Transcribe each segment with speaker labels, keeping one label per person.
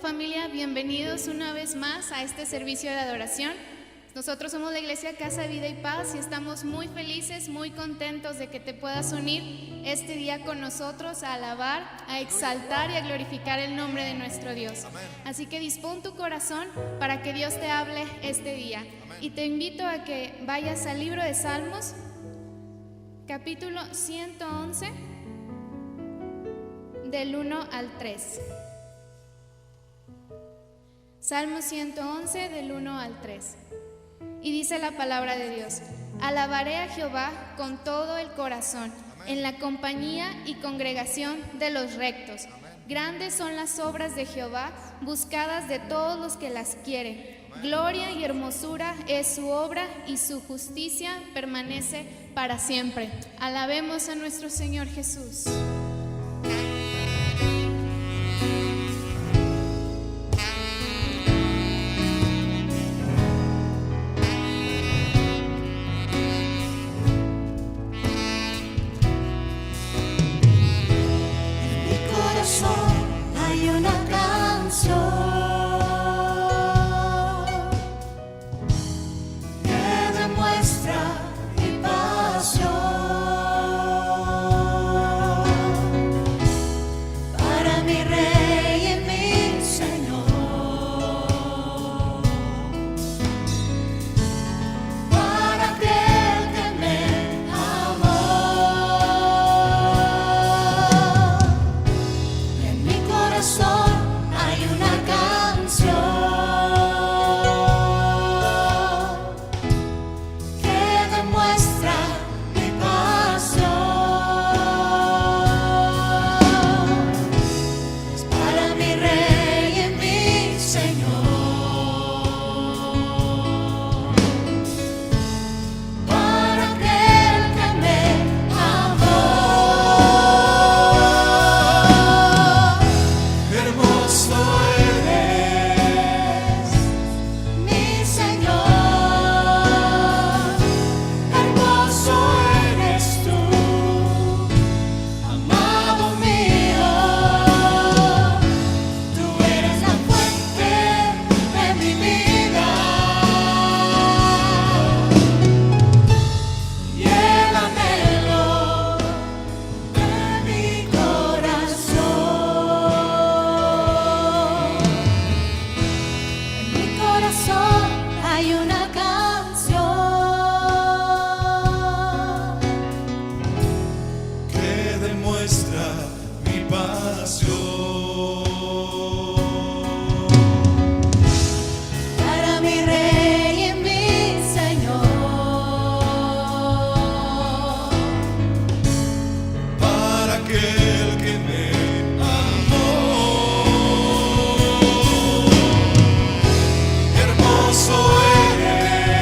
Speaker 1: familia, bienvenidos una vez más a este servicio de adoración. Nosotros somos la Iglesia Casa Vida y Paz y estamos muy felices, muy contentos de que te puedas unir este día con nosotros a alabar, a exaltar y a glorificar el nombre de nuestro Dios. Así que dispón tu corazón para que Dios te hable este día. Y te invito a que vayas al libro de Salmos, capítulo 111, del 1 al 3. Salmo 111 del 1 al 3. Y dice la palabra de Dios: alabaré a Jehová con todo el corazón, en la compañía y congregación de los rectos. Grandes son las obras de Jehová, buscadas de todos los que las quieren. Gloria y hermosura es su obra, y su justicia permanece para siempre. Alabemos a nuestro Señor Jesús.
Speaker 2: Hay una canción que demuestra mi pasión para mi Rey y mi Señor, para aquel que me amó. En mi corazón hay una canción que demuestra mi pasión. Es para mi Rey y mi Señor, para aquel que me amó. Hermoso eres, mi Señor, hermoso eres tú, amado mío. Tú eres la fuente de mi vida y el anhelo de mi corazón. En mi corazón hay una canción
Speaker 3: que demuestra mi pasión
Speaker 2: para mi Rey y mi Señor,
Speaker 3: para aquel que me amó. Hermoso eres,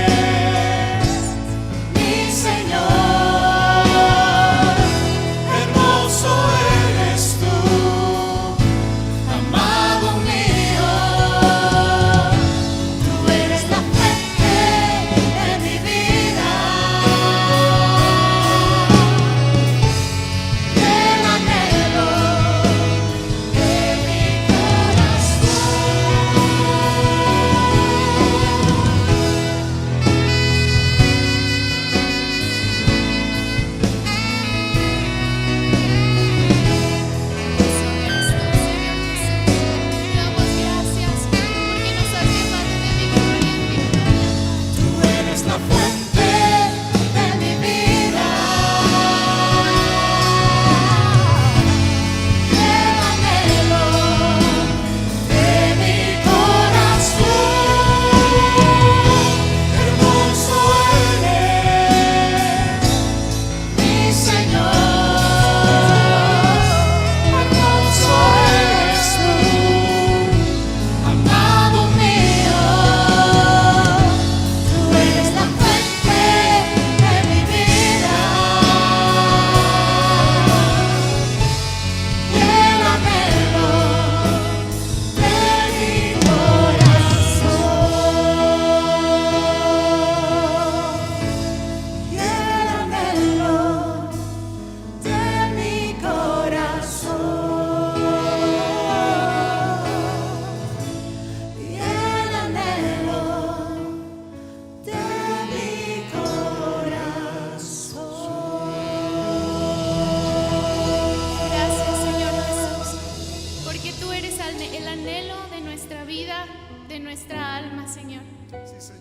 Speaker 1: nuestra alma, Señor.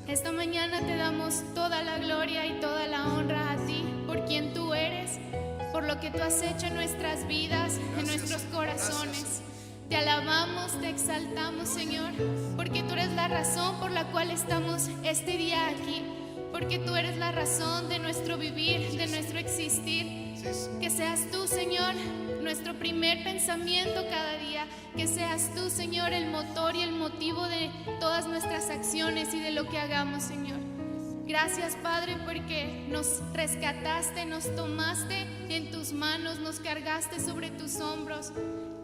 Speaker 1: Esta mañana te damos toda la gloria y toda la honra a ti, por quien tú eres, por lo que tú has hecho en nuestras vidas, en nuestros corazones. Te alabamos, te exaltamos, Señor, porque tú eres la razón por la cual estamos este día aquí, porque tú eres la razón de nuestro vivir, de nuestro existir. Que seas tú, Señor, nuestro primer pensamiento cada día. Que seas tú, Señor, el motor y el motivo de todas nuestras acciones y de lo que hagamos, Señor. Gracias, Padre, porque nos rescataste, nos tomaste en tus manos, nos cargaste sobre tus hombros.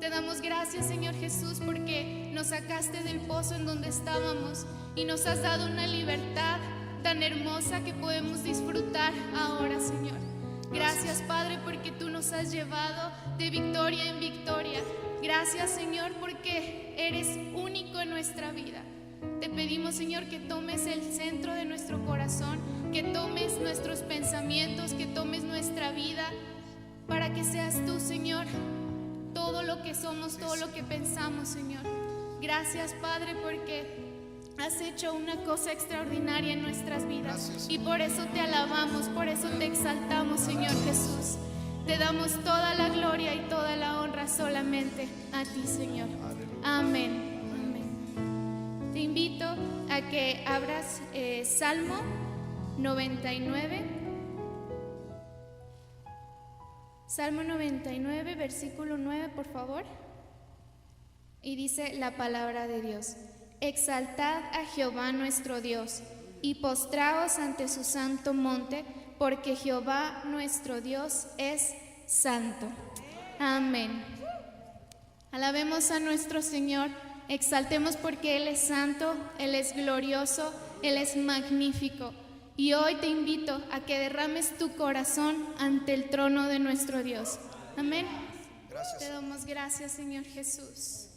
Speaker 1: Te damos gracias, Señor Jesús, porque nos sacaste del pozo en donde estábamos y nos has dado una libertad tan hermosa que podemos disfrutar ahora, Señor. Gracias, Padre, porque tú nos has llevado de victoria en victoria. Gracias, Señor, porque eres único en nuestra vida. Te pedimos, Señor, que tomes el centro de nuestro corazón, que tomes nuestros pensamientos, que tomes nuestra vida, para que seas tú, Señor, todo lo que somos, todo lo que pensamos, Señor. Gracias, Padre, porque has hecho una cosa extraordinaria en nuestras vidas. Y por eso te alabamos, por eso te exaltamos, Señor Jesús. Te damos toda la gloria y toda la honra solamente a ti, Señor. Amén. Amén. Te invito a que abras Salmo 99. Salmo 99, versículo 9, por favor. Y dice la palabra de Dios: exaltad a Jehová nuestro Dios, y postraos ante su santo monte, porque Jehová nuestro Dios es santo. Amén. Alabemos a nuestro Señor, exaltemos porque Él es santo, Él es glorioso, Él es magnífico. Y hoy te invito a que derrames tu corazón ante el trono de nuestro Dios. Amén. Gracias. Te damos gracias, Señor Jesús.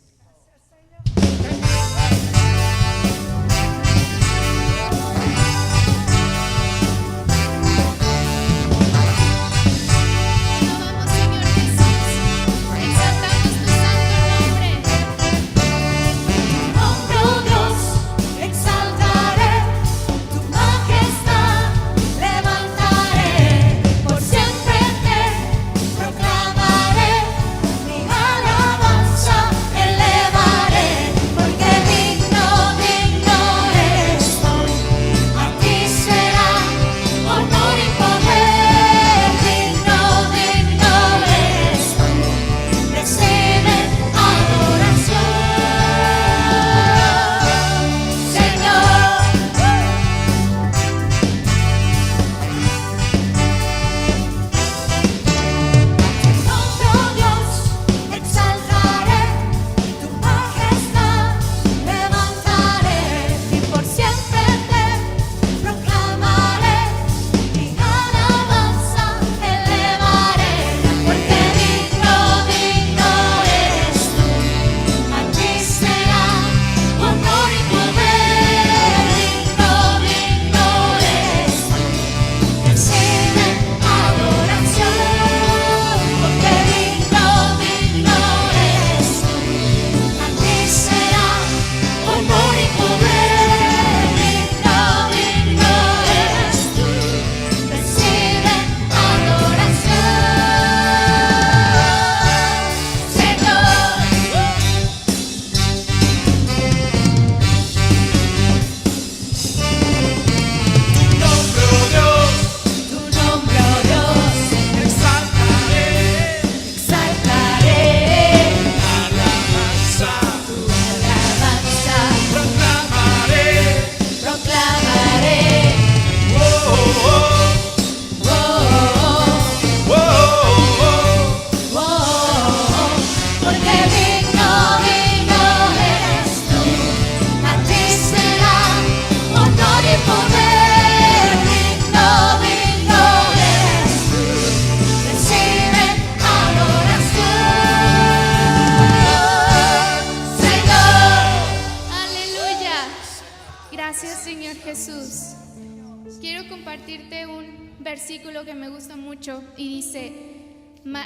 Speaker 1: Versículo que me gusta mucho y dice,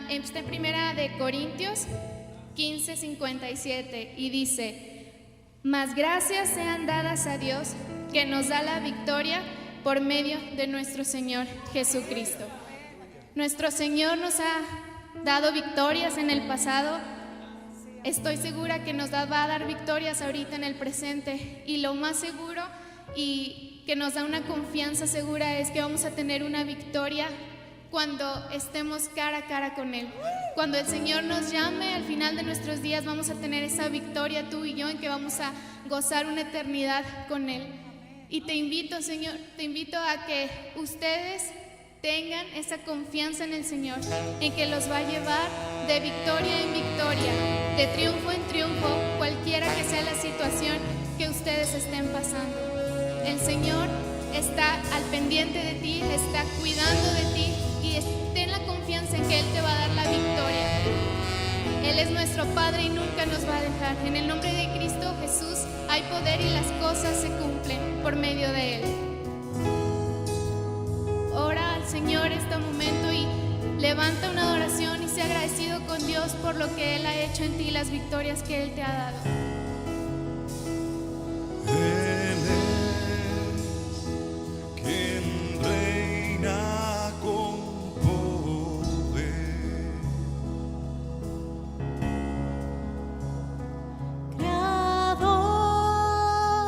Speaker 1: esta primera de Corintios 15:57, y dice: Mas gracias sean dadas a Dios, que nos da la victoria por medio de nuestro Señor Jesucristo. Nuestro Señor nos ha dado victorias en el pasado. Estoy segura que nos va a dar victorias ahorita en el presente. Y lo más seguro y que nos da una confianza segura es que vamos a tener una victoria cuando estemos cara a cara con Él. Cuando el Señor nos llame al final de nuestros días, vamos a tener esa victoria tú y yo, en que vamos a gozar una eternidad con Él. Y te invito, Señor, te invito a que ustedes tengan esa confianza en el Señor, en que los va a llevar de victoria en victoria, de triunfo en triunfo, cualquiera que sea la situación que ustedes estén pasando. El Señor está al pendiente de ti, está cuidando de ti, y ten la confianza en que Él te va a dar la victoria. Él es nuestro Padre y nunca nos va a dejar. En el nombre de Cristo Jesús hay poder y las cosas se cumplen por medio de Él. Ora al Señor este momento y levanta una adoración y sea agradecido con Dios por lo que Él ha hecho en ti y las victorias que Él te ha dado.
Speaker 3: Él es quien reina con poder.
Speaker 2: Creador,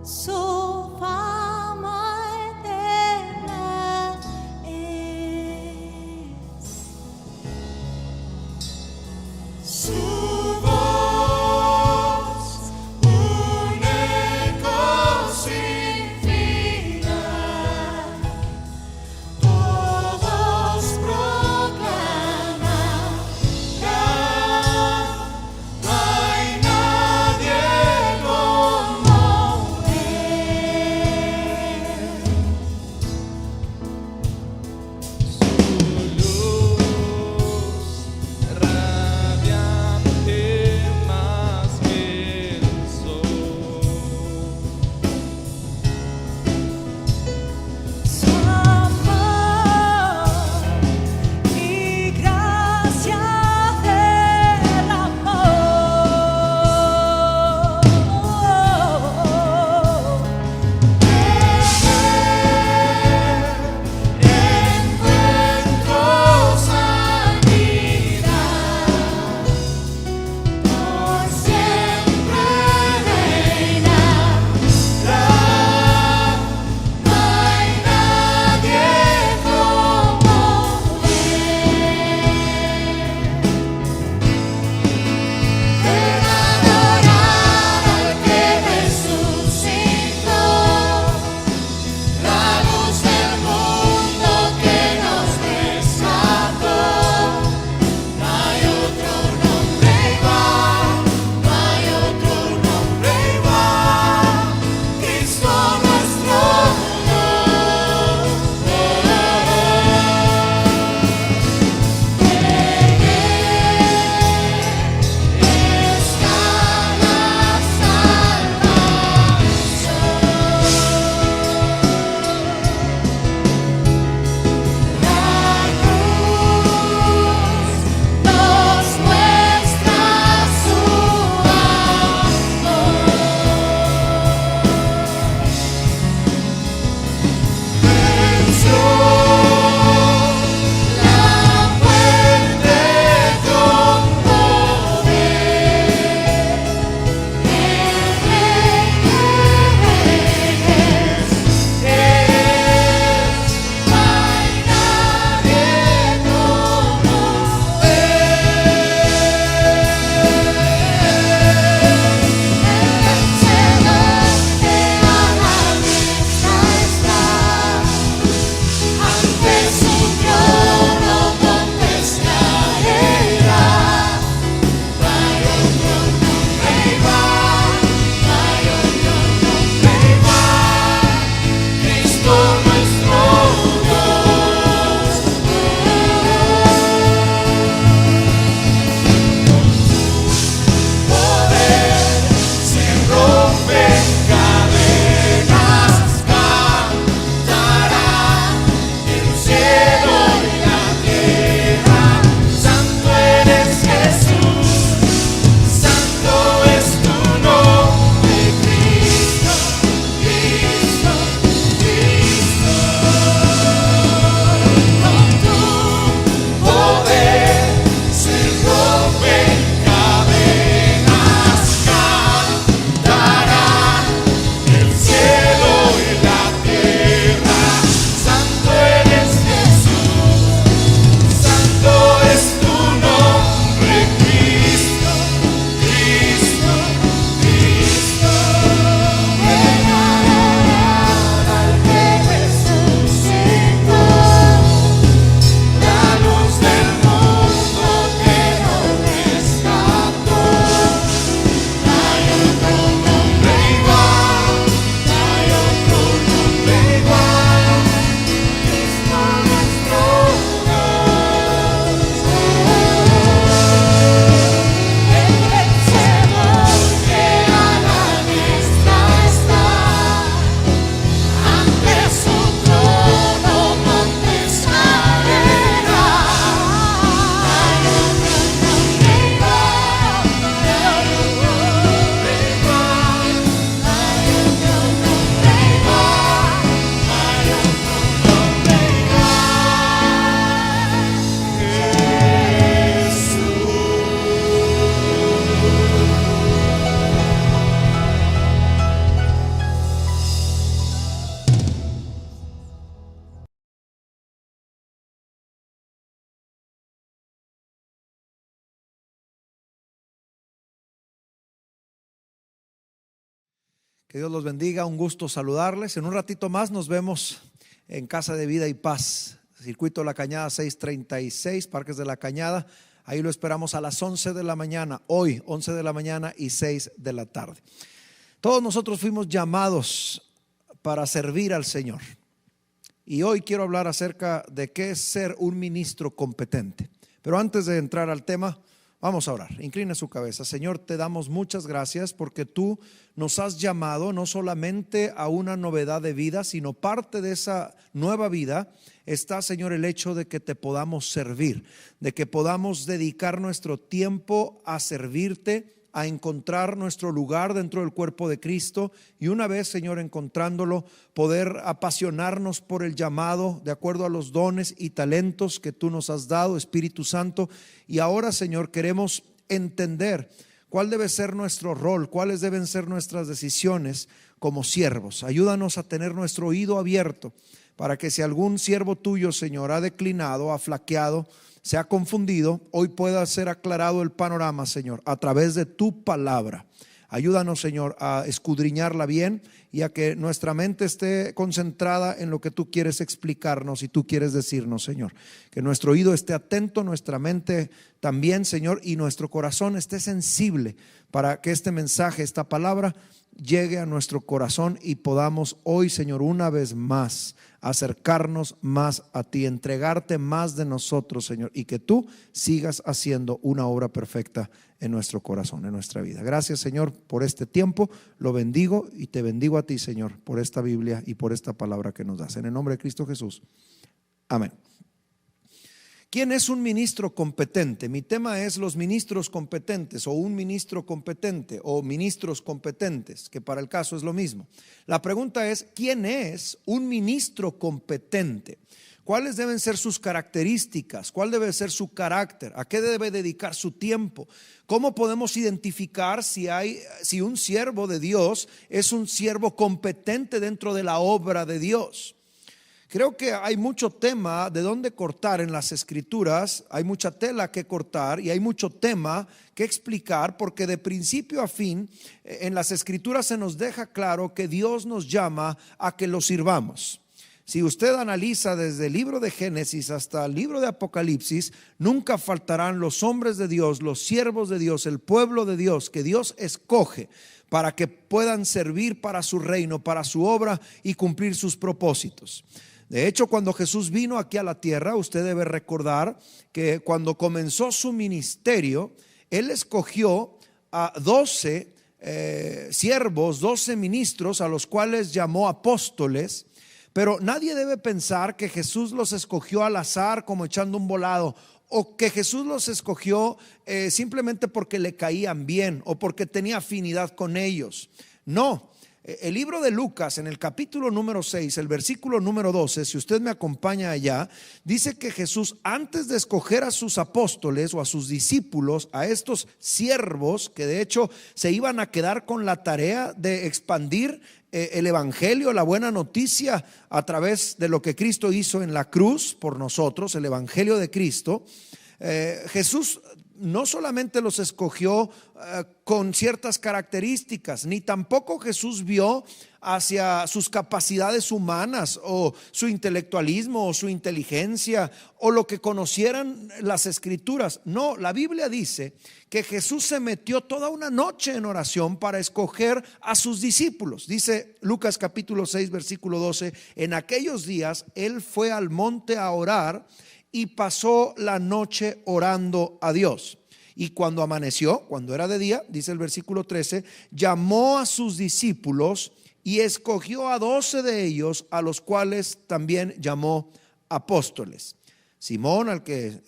Speaker 2: su fama eterna es.
Speaker 3: Su voz
Speaker 4: Que Dios los bendiga, un gusto saludarles. En un ratito más nos vemos en Casa de Vida y Paz, Circuito La Cañada 636, Parques de la Cañada. Ahí lo esperamos a las 11 de la mañana, hoy 11 de la mañana y 6 de la tarde. Todos nosotros fuimos llamados para servir al Señor. Y hoy quiero hablar acerca de qué es ser un ministro competente. Pero antes de entrar al tema, vamos a orar. Incline su cabeza. Señor, te damos muchas gracias porque tú nos has llamado no solamente a una novedad de vida, sino parte de esa nueva vida está, Señor, el hecho de que te podamos servir, de que podamos dedicar nuestro tiempo a servirte, a encontrar nuestro lugar dentro del cuerpo de Cristo y una vez, Señor, encontrándolo, poder apasionarnos por el llamado de acuerdo a los dones y talentos que tú nos has dado, Espíritu Santo. Y ahora, Señor, queremos entender cuál debe ser nuestro rol, cuáles deben ser nuestras decisiones como siervos. Ayúdanos a tener nuestro oído abierto para que si algún siervo tuyo, Señor, ha declinado, ha flaqueado, se ha confundido, hoy pueda ser aclarado el panorama, Señor, a través de tu palabra. Ayúdanos, Señor, a escudriñarla bien y a que nuestra mente esté concentrada en lo que tú quieres explicarnos y tú quieres decirnos, Señor. Que nuestro oído esté atento, nuestra mente también, Señor, y nuestro corazón esté sensible para que este mensaje, esta palabra, llegue a nuestro corazón y podamos hoy, Señor, una vez más acercarnos más a ti, entregarte más de nosotros, Señor, y que tú sigas haciendo una obra perfecta en nuestro corazón, en nuestra vida. Gracias, Señor, por este tiempo. Lo bendigo y te bendigo a ti, Señor, por esta Biblia y por esta palabra que nos das. En el nombre de Cristo Jesús. Amén. ¿Quién es un ministro competente? Mi tema es los ministros competentes o un ministro competente o ministros competentes, que para el caso es lo mismo. La pregunta es, ¿quién es un ministro competente? ¿Cuáles deben ser sus características? ¿Cuál debe ser su carácter? ¿A qué debe dedicar su tiempo? ¿Cómo podemos identificar si un siervo de Dios es un siervo competente dentro de la obra de Dios? Creo que hay mucho tema de dónde cortar en las escrituras, hay mucha tela que cortar y hay mucho tema que explicar, porque de principio a fin en las escrituras se nos deja claro que Dios nos llama a que lo sirvamos. Si usted analiza desde el libro de Génesis hasta el libro de Apocalipsis, nunca faltarán los hombres de Dios, los siervos de Dios, el pueblo de Dios que Dios escoge para que puedan servir para su reino, para su obra y cumplir sus propósitos. De hecho, cuando Jesús vino aquí a la tierra, usted debe recordar que cuando comenzó su ministerio, Él escogió a 12 siervos, 12 ministros, a los cuales llamó apóstoles. Pero nadie debe pensar que Jesús los escogió al azar como echando un volado, o que Jesús los escogió simplemente porque le caían bien o porque tenía afinidad con ellos. No. El libro de Lucas, en el capítulo número 6, el versículo número 12, si usted me acompaña allá, dice que Jesús, antes de escoger a sus apóstoles o a sus discípulos, a estos siervos que de hecho se iban a quedar con la tarea de expandir el evangelio, la buena noticia a través de lo que Cristo hizo en la cruz por nosotros, el evangelio de Cristo, Jesús no solamente los escogió con ciertas características, ni tampoco Jesús vio hacia sus capacidades humanas o su intelectualismo o su inteligencia o lo que conocieran las escrituras. No, la Biblia dice que Jesús se metió toda una noche en oración para escoger a sus discípulos. Dice Lucas capítulo 6 versículo 12, en aquellos días Él fue al monte a orar y pasó la noche orando a Dios. Y cuando amaneció, cuando era de día, dice el versículo 13, llamó a sus discípulos y escogió a 12 de ellos, a los cuales también llamó apóstoles. Simón, al que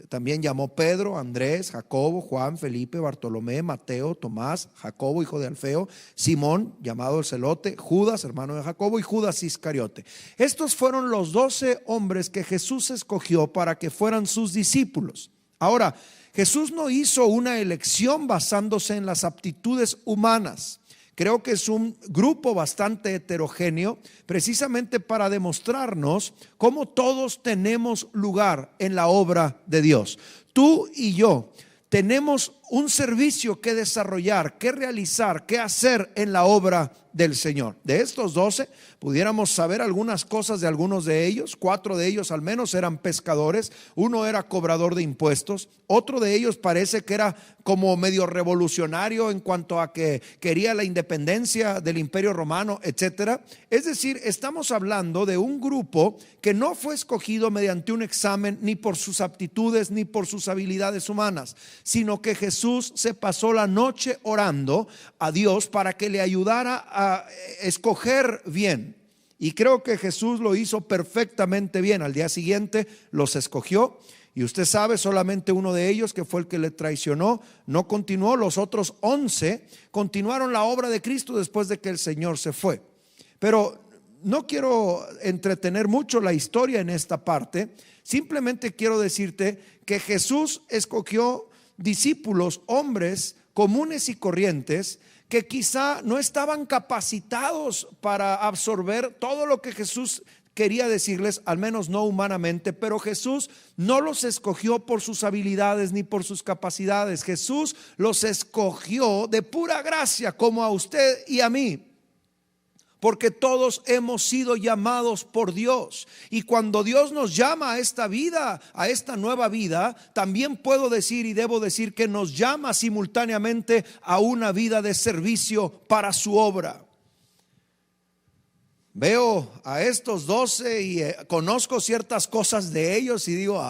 Speaker 4: también llamó Pedro, Andrés, Jacobo, Juan, Felipe, Bartolomé, Mateo, Tomás, Jacobo, hijo de Alfeo, Simón, llamado el Celote, Judas, hermano de Jacobo, y Judas Iscariote. Estos fueron los 12 hombres que Jesús escogió para que fueran sus discípulos. Ahora, Jesús no hizo una elección basándose en las aptitudes humanas. Creo que es un grupo bastante heterogéneo, precisamente para demostrarnos cómo todos tenemos lugar en la obra de Dios. Tú y yo tenemos un servicio que desarrollar, que realizar, que hacer en la obra del Señor. De estos 12 pudiéramos saber algunas cosas de algunos de ellos. 4 de ellos al menos eran pescadores, uno era cobrador de impuestos, otro de ellos parece que era como medio revolucionario en cuanto a que quería la independencia del Imperio Romano, etcétera. Es decir, estamos hablando de un grupo que no fue escogido mediante un examen, ni por sus aptitudes ni por sus habilidades humanas, sino que Jesús se pasó la noche orando a Dios para que le ayudara a escoger bien. Y creo que Jesús lo hizo perfectamente bien. Al día siguiente los escogió. Y usted sabe, solamente uno de ellos, que fue el que le traicionó, no continuó. Los otros 11 continuaron la obra de Cristo después de que el Señor se fue. Pero no quiero entretener mucho la historia en esta parte. Simplemente quiero decirte que Jesús escogió discípulos, hombres comunes y corrientes, que quizá no estaban capacitados para absorber todo lo que Jesús quería decirles, al menos no humanamente, pero Jesús no los escogió por sus habilidades ni por sus capacidades. Jesús los escogió de pura gracia, como a usted y a mí, porque todos hemos sido llamados por Dios. Y cuando Dios nos llama a esta vida, a esta nueva vida, también puedo decir y debo decir que nos llama simultáneamente a una vida de servicio para su obra. Veo a estos 12 y conozco ciertas cosas de ellos y digo,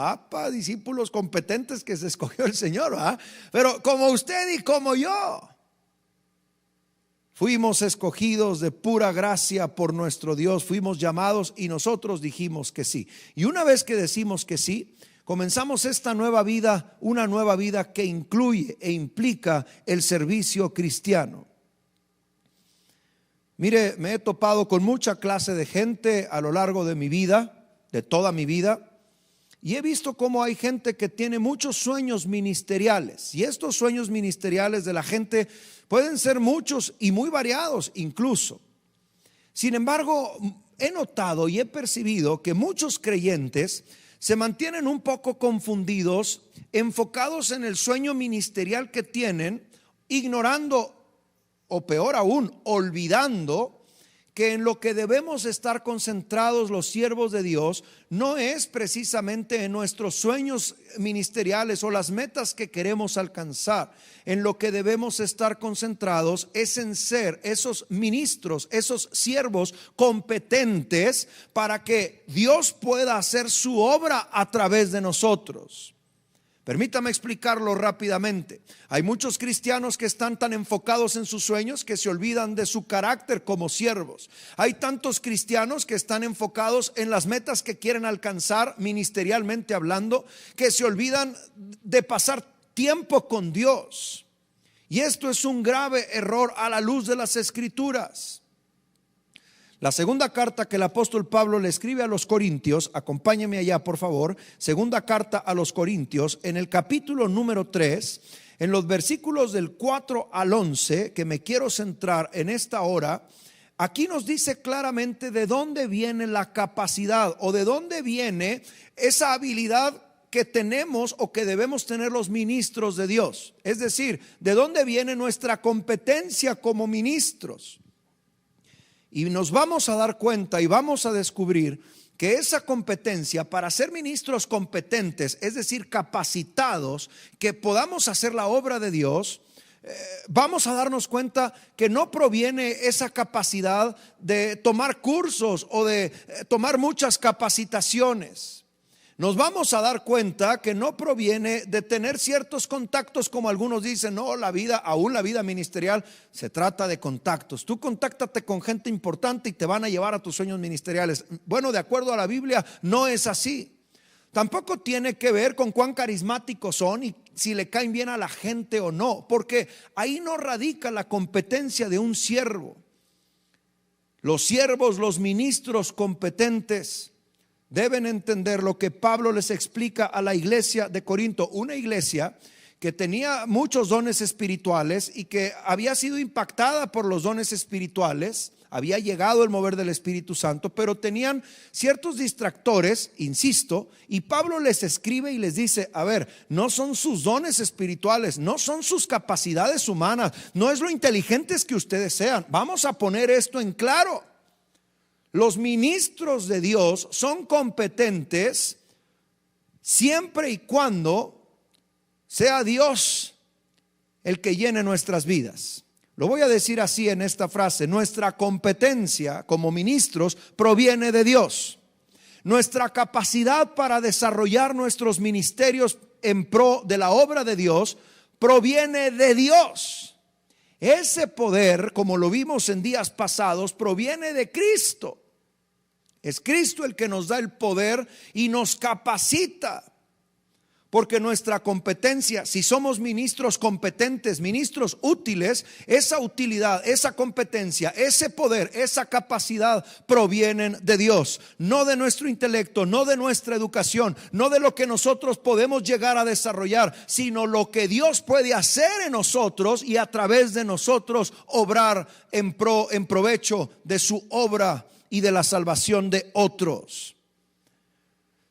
Speaker 4: discípulos competentes que se escogió el Señor, ¿verdad? Pero como usted y como yo, fuimos escogidos de pura gracia por nuestro Dios, fuimos llamados y nosotros dijimos que sí. Y una vez que decimos que sí, comenzamos esta nueva vida, una nueva vida que incluye e implica el servicio cristiano. Mire, me he topado con mucha clase de gente a lo largo de mi vida, de toda mi vida, y he visto cómo hay gente que tiene muchos sueños ministeriales, y estos sueños ministeriales de la gente pueden ser muchos y muy variados incluso. Sin embargo, he notado y he percibido que muchos creyentes se mantienen un poco confundidos, enfocados en el sueño ministerial que tienen, ignorando, o peor aún, olvidando que en lo que debemos estar concentrados los siervos de Dios no es precisamente en nuestros sueños ministeriales o las metas que queremos alcanzar. En lo que debemos estar concentrados es en ser esos ministros, esos siervos competentes para que Dios pueda hacer su obra a través de nosotros. Permítame explicarlo rápidamente. Hay muchos cristianos que están tan enfocados en sus sueños que se olvidan de su carácter como siervos. Hay tantos cristianos que están enfocados en las metas que quieren alcanzar ministerialmente hablando, que se olvidan de pasar tiempo con Dios. Y esto es un grave error a la luz de las Escrituras. La segunda carta que el apóstol Pablo le escribe a los Corintios, acompáñeme allá por favor, segunda carta a los Corintios, en el capítulo número 3, en los versículos del 4 al 11, que me quiero centrar en esta hora. Aquí nos dice claramente de dónde viene la capacidad o de dónde viene esa habilidad que tenemos o que debemos tener los ministros de Dios. Es decir, de dónde viene nuestra competencia como ministros. Y nos vamos a dar cuenta y vamos a descubrir que esa competencia para ser ministros competentes, es decir, capacitados, que podamos hacer la obra de Dios, vamos a darnos cuenta que no proviene esa capacidad de tomar cursos o de tomar muchas capacitaciones. Nos vamos a dar cuenta que no proviene de tener ciertos contactos, como algunos dicen. No, la vida, aún la vida ministerial, se trata de contactos. Tú contáctate con gente importante y te van a llevar a tus sueños ministeriales. Bueno, de acuerdo a la Biblia, no es así. Tampoco tiene que ver con cuán carismáticos son y si le caen bien a la gente o no, porque ahí no radica la competencia de un siervo. Los siervos, los ministros competentes, deben entender lo que Pablo les explica a la iglesia de Corinto, una iglesia que tenía muchos dones espirituales y que había sido impactada por los dones espirituales, había llegado el mover del Espíritu Santo, pero tenían ciertos distractores, insisto, y Pablo les escribe y les dice, a ver, no son sus dones espirituales, no son sus capacidades humanas, no es lo inteligentes que ustedes sean. Vamos a poner esto en claro. Los ministros de Dios son competentes siempre y cuando sea Dios el que llene nuestras vidas. Lo voy a decir así en esta frase: nuestra competencia como ministros proviene de Dios. Nuestra capacidad para desarrollar nuestros ministerios en pro de la obra de Dios proviene de Dios. Ese poder, como lo vimos en días pasados, proviene de Cristo. Es Cristo el que nos da el poder y nos capacita. Porque nuestra competencia, si somos ministros competentes, ministros útiles, esa utilidad, esa competencia, ese poder, esa capacidad provienen de Dios. No de nuestro intelecto, no de nuestra educación, no de lo que nosotros podemos llegar a desarrollar, sino lo que Dios puede hacer en nosotros y a través de nosotros obrar en provecho de su obra y de la salvación de otros.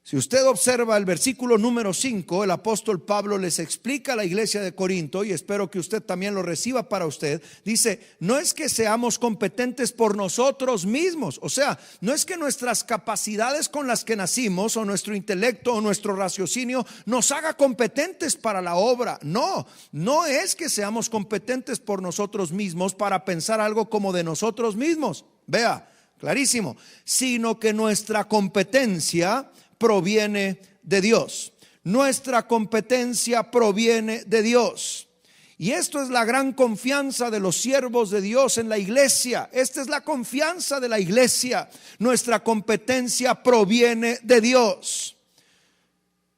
Speaker 4: Si usted observa el versículo número 5, el apóstol Pablo les explica a la iglesia de Corinto, y espero que usted también lo reciba para usted. Dice, no es que seamos competentes por nosotros mismos, o sea, no es que nuestras capacidades con las que nacimos, o nuestro intelecto, o nuestro raciocinio nos haga competentes para la obra. No, no es que seamos competentes por nosotros mismos para pensar algo como de nosotros mismos. Vea, clarísimo, sino que nuestra competencia proviene de Dios. Nuestra competencia proviene de Dios. Y esto es la gran confianza de los siervos de Dios en la iglesia. Esta es la confianza de la iglesia. Nuestra competencia proviene de Dios.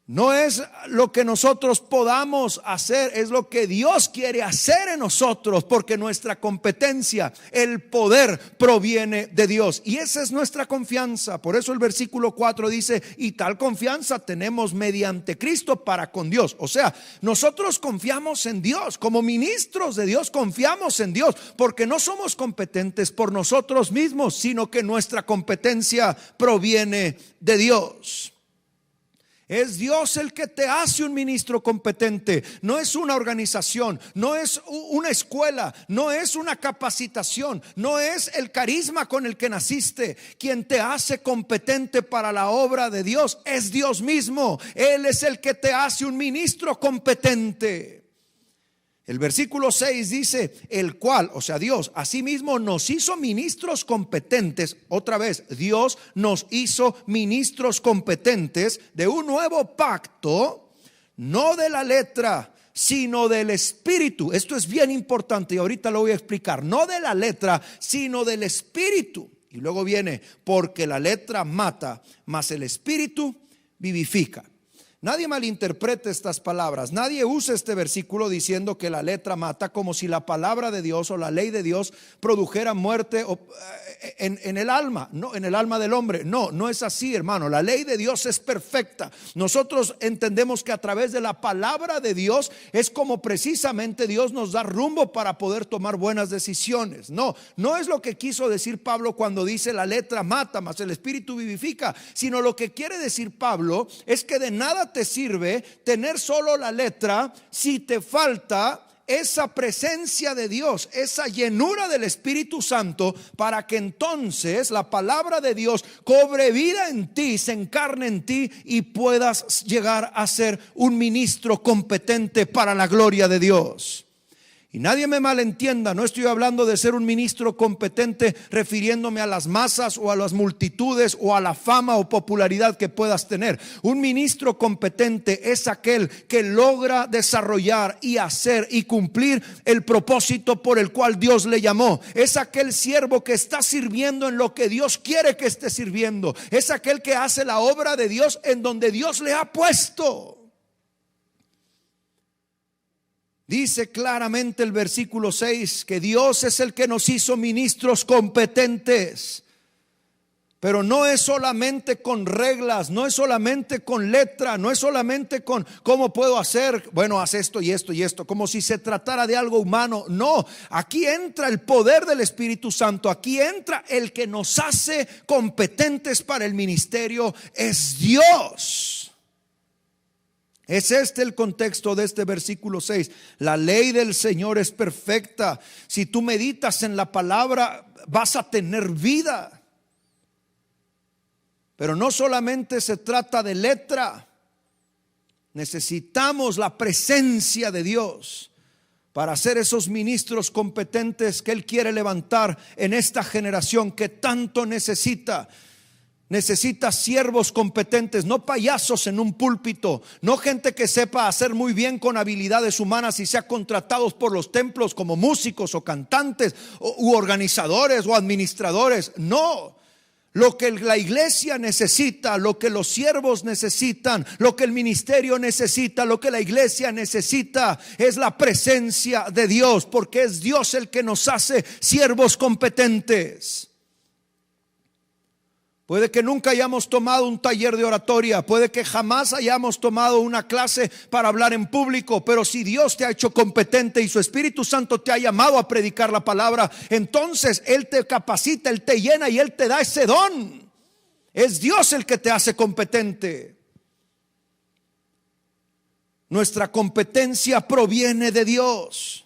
Speaker 4: No es lo que nosotros podamos hacer, es lo que Dios quiere hacer en nosotros, porque nuestra competencia, el poder proviene de Dios. Y esa es nuestra confianza. Por eso el versículo 4 dice, y tal confianza tenemos mediante Cristo para con Dios. O sea, nosotros confiamos en Dios, como ministros de Dios confiamos en Dios, porque no somos competentes por nosotros mismos, sino que nuestra competencia proviene de Dios. Es Dios el que te hace un ministro competente. No es una organización, no es una escuela, no es una capacitación, no es el carisma con el que naciste. Quien te hace competente para la obra de Dios es Dios mismo. Él es el que te hace un ministro competente. El versículo 6 dice, el cual, o sea Dios, asimismo nos hizo ministros competentes. Otra vez, Dios nos hizo ministros competentes de un nuevo pacto, no de la letra, sino del Espíritu. Esto es bien importante y ahorita lo voy a explicar. No de la letra, sino del Espíritu. Y luego viene, porque la letra mata, mas el Espíritu vivifica. Nadie malinterprete estas palabras. Nadie use este versículo diciendo que la letra mata, como si la palabra de Dios o la ley de Dios produjera muerte en el alma, no, en el alma del hombre. No, no es así, hermano. La ley de Dios es perfecta. Nosotros entendemos que a través de la palabra de Dios es como precisamente Dios nos da rumbo para poder tomar buenas decisiones. No, no es lo que quiso decir Pablo cuando dice la letra mata, mas el Espíritu vivifica, sino lo que quiere decir Pablo es que de nada te sirve tener solo la letra si te falta esa presencia de Dios, esa llenura del Espíritu Santo, para que entonces la palabra de Dios cobre vida en ti, se encarne en ti y puedas llegar a ser un ministro competente para la gloria de Dios. Y nadie me malentienda, no estoy hablando de ser un ministro competente refiriéndome a las masas o a las multitudes o a la fama o popularidad que puedas tener. Un ministro competente es aquel que logra desarrollar y hacer y cumplir el propósito por el cual Dios le llamó. Es aquel siervo que está sirviendo en lo que Dios quiere que esté sirviendo. Es aquel que hace la obra de Dios en donde Dios le ha puesto. Dice claramente el versículo 6 que Dios es el que nos hizo ministros competentes. Pero no es solamente con reglas, no es solamente con letra, no es solamente con cómo puedo hacer, bueno, haz esto y esto y esto, como si se tratara de algo humano. No, aquí entra el poder del Espíritu Santo, aquí entra el que nos hace competentes para el ministerio, es Dios. Es este el contexto de este versículo 6. La ley del Señor es perfecta. Si tú meditas en la palabra, vas a tener vida. Pero no solamente se trata de letra, necesitamos la presencia de Dios para ser esos ministros competentes que Él quiere levantar en esta generación que tanto necesita. Necesita siervos competentes, no payasos en un púlpito, no gente que sepa hacer muy bien con habilidades humanas y sea contratados por los templos como músicos o cantantes u organizadores o administradores. No. Lo que la iglesia necesita, lo que los siervos necesitan, lo que el ministerio necesita, lo que la iglesia necesita es la presencia de Dios, porque es Dios el que nos hace siervos competentes. Puede que nunca hayamos tomado un taller de oratoria, puede que jamás hayamos tomado una clase para hablar en público, pero si Dios te ha hecho competente y su Espíritu Santo te ha llamado a predicar la palabra, entonces Él te capacita, Él te llena y Él te da ese don. Es Dios el que te hace competente. Nuestra competencia proviene de Dios.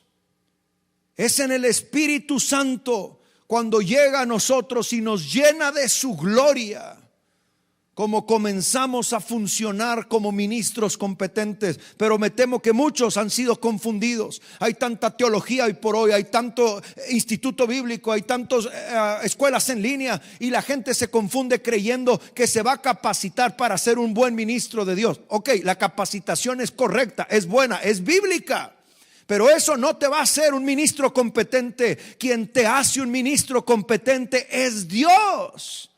Speaker 4: Es en el Espíritu Santo cuando llega a nosotros y nos llena de su gloria, como comenzamos a funcionar como ministros competentes. Pero me temo que muchos han sido confundidos. Hay tanta teología hoy por hoy, hay tanto instituto bíblico, hay tantas escuelas en línea, y la gente se confunde creyendo que se va a capacitar para ser un buen ministro de Dios. Ok, la capacitación es correcta, es buena, es bíblica. Pero eso no te va a hacer un ministro competente. Quien te hace un ministro competente es Dios.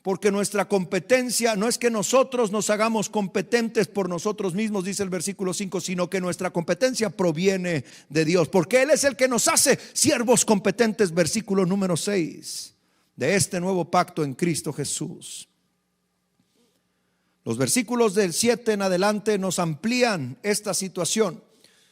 Speaker 4: Porque nuestra competencia no es que nosotros nos hagamos competentes por nosotros mismos, dice el versículo 5, sino que nuestra competencia proviene de Dios. Porque Él es el que nos hace siervos competentes, versículo número 6, de este nuevo pacto en Cristo Jesús. Los versículos del 7 en adelante nos amplían esta situación.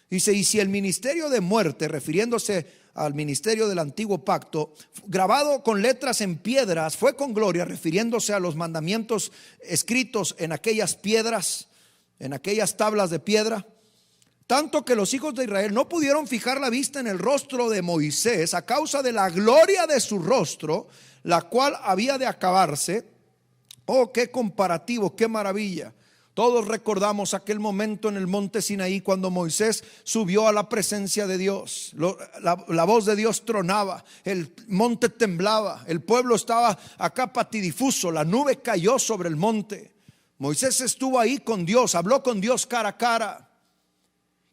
Speaker 4: Dice, y si el ministerio de muerte, refiriéndose al ministerio del antiguo pacto, grabado con letras en piedras, fue con gloria, refiriéndose a los mandamientos escritos en aquellas piedras, en aquellas tablas de piedra, tanto que los hijos de Israel no pudieron fijar la vista en el rostro de Moisés a causa de la gloria de su rostro, la cual había de acabarse. Oh, qué comparativo, qué maravilla. Todos recordamos aquel momento en el monte Sinaí cuando Moisés subió a la presencia de Dios. La voz de Dios tronaba, el monte temblaba, el pueblo estaba acá patidifuso, la nube cayó sobre el monte. Moisés estuvo ahí con Dios, habló con Dios cara a cara.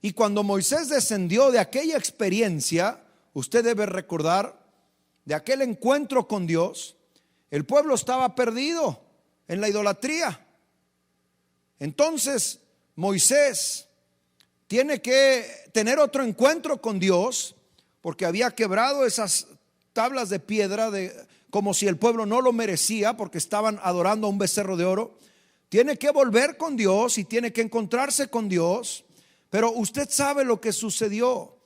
Speaker 4: Y cuando Moisés descendió de aquella experiencia, usted debe recordar, de aquel encuentro con Dios, el pueblo estaba perdido en la idolatría. Entonces Moisés tiene que tener otro encuentro con Dios, porque había quebrado esas tablas de piedra como si el pueblo no lo merecía, porque estaban adorando a un becerro de oro. Tiene que volver con Dios y tiene que encontrarse con Dios. Pero usted sabe lo que sucedió.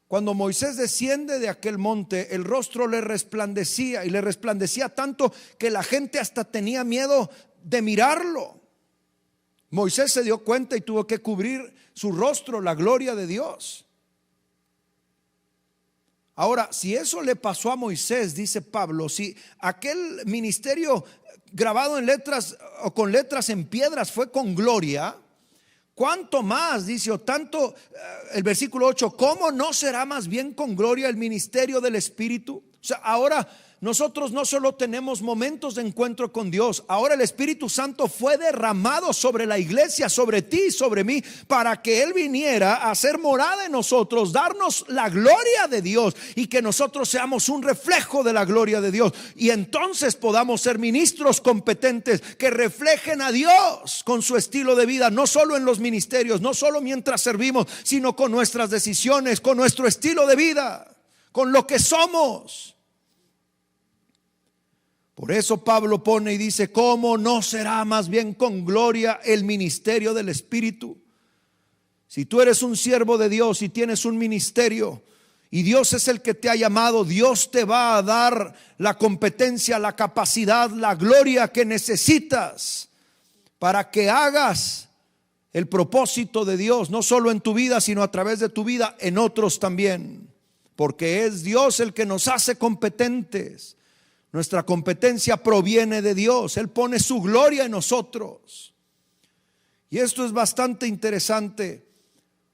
Speaker 4: Cuando Moisés desciende de aquel monte, el rostro le resplandecía, y le resplandecía tanto que la gente hasta tenía miedo de mirarlo. Moisés se dio cuenta y tuvo que cubrir su rostro, la gloria de Dios. Ahora, si eso le pasó a Moisés, dice Pablo, si aquel ministerio grabado en letras o con letras en piedras fue con gloria, ¿cuánto más? Dice, o tanto, el versículo 8, ¿cómo no será más bien con gloria el ministerio del Espíritu? O sea, ahora nosotros no solo tenemos momentos de encuentro con Dios, ahora el Espíritu Santo fue derramado sobre la iglesia, sobre ti y sobre mí, para que Él viniera a hacer morada en nosotros, darnos la gloria de Dios y que nosotros seamos un reflejo de la gloria de Dios. Y entonces podamos ser ministros competentes que reflejen a Dios con su estilo de vida, no solo en los ministerios, no solo mientras servimos, sino con nuestras decisiones, con nuestro estilo de vida, con lo que somos. Por eso Pablo pone y dice: ¿cómo no será más bien con gloria el ministerio del Espíritu? Si tú eres un siervo de Dios y tienes un ministerio y Dios es el que te ha llamado, Dios te va a dar la competencia, la capacidad, la gloria que necesitas para que hagas el propósito de Dios, no solo en tu vida, sino a través de tu vida en otros también, porque es Dios el que nos hace competentes. Nuestra competencia proviene de Dios. Él pone su gloria en nosotros. Y esto es bastante interesante,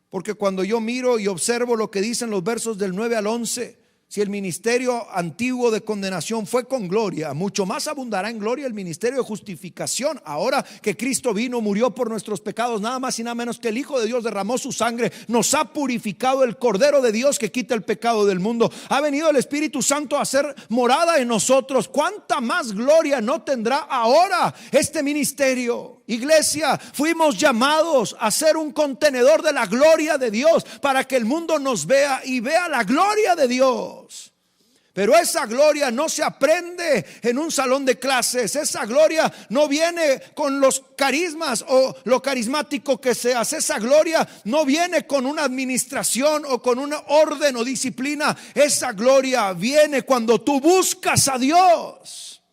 Speaker 4: porque cuando yo miro y observo lo que dicen los versos del 9 al 11, si el ministerio antiguo de condenación fue con gloria, mucho más abundará en gloria el ministerio de justificación. Ahora que Cristo vino, murió por nuestros pecados, nada más y nada menos que el Hijo de Dios derramó su sangre, nos ha purificado, el Cordero de Dios que quita el pecado del mundo. Ha venido el Espíritu Santo a hacer morada en nosotros. ¿Cuánta más gloria no tendrá ahora este ministerio? Iglesia, fuimos llamados a ser un contenedor de la gloria de Dios para que el mundo nos vea y vea la gloria de Dios. Pero esa gloria no se aprende en un salón de clases. Esa gloria no viene con los carismas o lo carismático que seas. Esa gloria no viene con una administración o con un orden o disciplina. Esa gloria viene cuando tú buscas a Dios.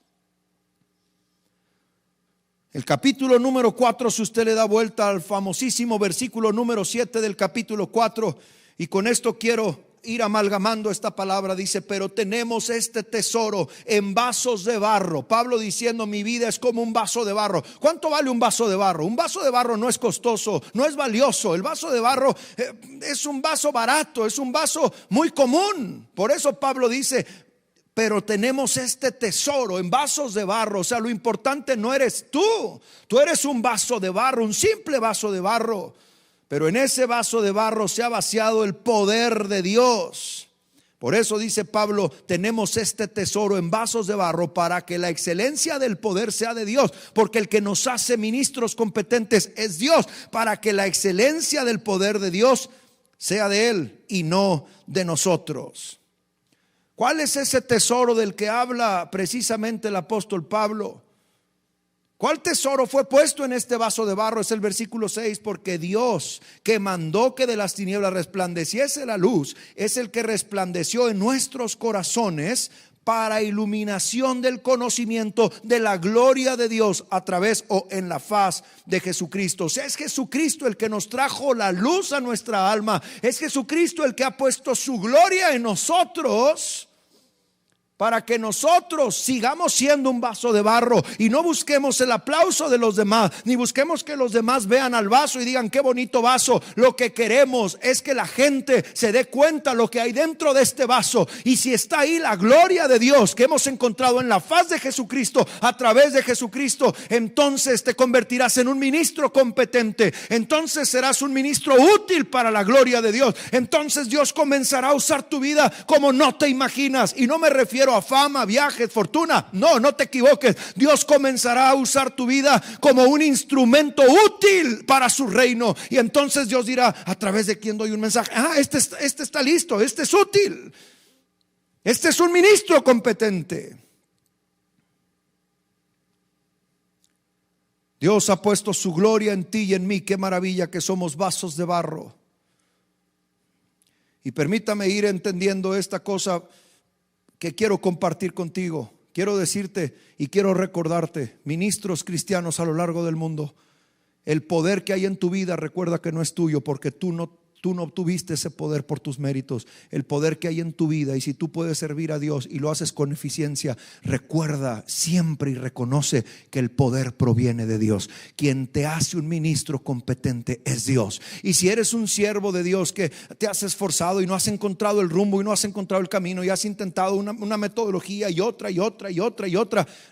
Speaker 4: El capítulo número 4, si usted le da vuelta al famosísimo versículo número 7 del capítulo 4, y con esto quiero ir amalgamando esta palabra, dice: pero tenemos este tesoro en vasos de barro. Pablo diciendo: mi vida es como un vaso de barro. ¿Cuánto vale un vaso de barro? Un vaso de barro no es costoso, no es valioso. El vaso de barro es un vaso barato, es un vaso muy común. Por eso Pablo dice: pero tenemos este tesoro en vasos de barro. O sea, lo importante no eres tú. Tú eres un vaso de barro, un simple vaso de barro. Pero en ese vaso de barro se ha vaciado el poder de Dios. Por eso dice Pablo: tenemos este tesoro en vasos de barro para que la excelencia del poder sea de Dios. Porque el que nos hace ministros competentes es Dios, para que la excelencia del poder de Dios sea de Él y no de nosotros. ¿Cuál es ese tesoro del que habla precisamente el apóstol Pablo? ¿Cuál tesoro fue puesto en este vaso de barro? Es el versículo 6: porque Dios, que mandó que de las tinieblas resplandeciese la luz, es el que resplandeció en nuestros corazones para iluminación del conocimiento de la gloria de Dios a través o en la faz de Jesucristo. O sea, es Jesucristo el que nos trajo la luz a nuestra alma. Es Jesucristo el que ha puesto su gloria en nosotros, para que nosotros sigamos siendo un vaso de barro y no busquemos el aplauso de los demás, ni busquemos que los demás vean al vaso y digan: qué bonito vaso. Lo que queremos es que la gente se dé cuenta lo que hay dentro de este vaso. Y si está ahí la gloria de Dios que hemos encontrado en la faz de Jesucristo, a través de Jesucristo, entonces te convertirás en un ministro competente. Entonces serás un ministro útil para la gloria de Dios. Entonces Dios comenzará a usar tu vida como no te imaginas. Y no me refiero a fama, viajes, fortuna. No te equivoques. Dios comenzará a usar tu vida como un instrumento útil para su reino. Y entonces Dios dirá: ¿a través de quién doy un mensaje? Este está listo, este es útil, este es un ministro competente. Dios ha puesto su gloria en ti y en mí. Qué maravilla que somos vasos de barro. Y permítame ir entendiendo esta cosa que quiero compartir contigo. Quiero decirte y quiero recordarte, ministros cristianos a lo largo del mundo, el poder que hay en tu vida, recuerda que no es tuyo, porque tú no obtuviste ese poder por tus méritos. El poder que hay en tu vida, y si tú puedes servir a Dios y lo haces con eficiencia, recuerda siempre y reconoce que el poder proviene de Dios. Quien te hace un ministro competente es Dios. Y si eres un siervo de Dios que te has esforzado y no has encontrado el rumbo y no has encontrado el camino y has intentado una metodología y otra,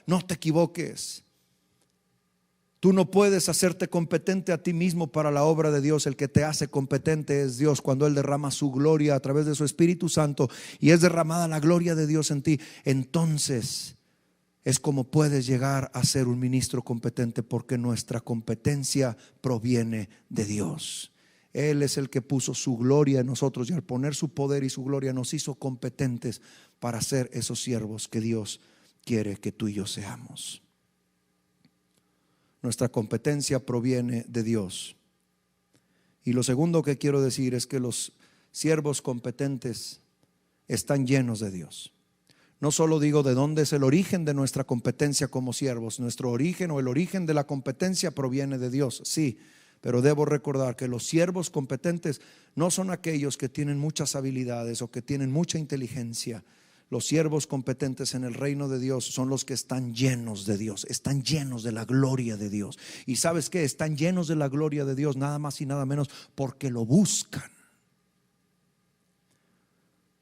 Speaker 4: no te equivoques. Tú no puedes hacerte competente a ti mismo para la obra de Dios. El que te hace competente es Dios, cuando Él derrama su gloria a través de su Espíritu Santo y es derramada la gloria de Dios en ti. Entonces es como puedes llegar a ser un ministro competente, porque nuestra competencia proviene de Dios. Él es el que puso su gloria en nosotros, y al poner su poder y su gloria nos hizo competentes para ser esos siervos que Dios quiere que tú y yo seamos. Nuestra competencia proviene de Dios. Y lo segundo que quiero decir es que los siervos competentes están llenos de Dios. No solo digo de dónde es el origen de nuestra competencia como siervos. Nuestro origen o el origen de la competencia proviene de Dios, sí. Pero debo recordar que los siervos competentes no son aquellos que tienen muchas habilidades o que tienen mucha inteligencia. Los siervos competentes en el reino de Dios son los que están llenos de Dios, están llenos de la gloria de Dios. ¿Y sabes qué? Están llenos de la gloria de Dios nada más y nada menos porque lo buscan.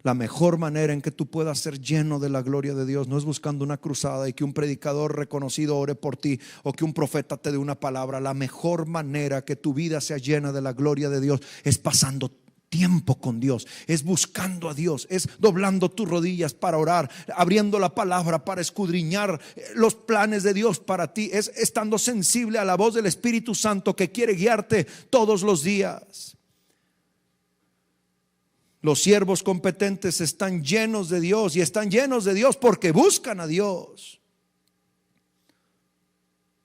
Speaker 4: La mejor manera en que tú puedas ser lleno de la gloria de Dios no es buscando una cruzada y que un predicador reconocido ore por ti o que un profeta te dé una palabra. La mejor manera que tu vida sea llena de la gloria de Dios es pasando tiempo con Dios, es buscando a Dios, es doblando tus rodillas para orar, abriendo la palabra para escudriñar los planes de Dios para ti, es estando sensible a la voz del Espíritu Santo que quiere guiarte todos los días. Los siervos competentes están llenos de Dios y están llenos de Dios porque buscan a Dios.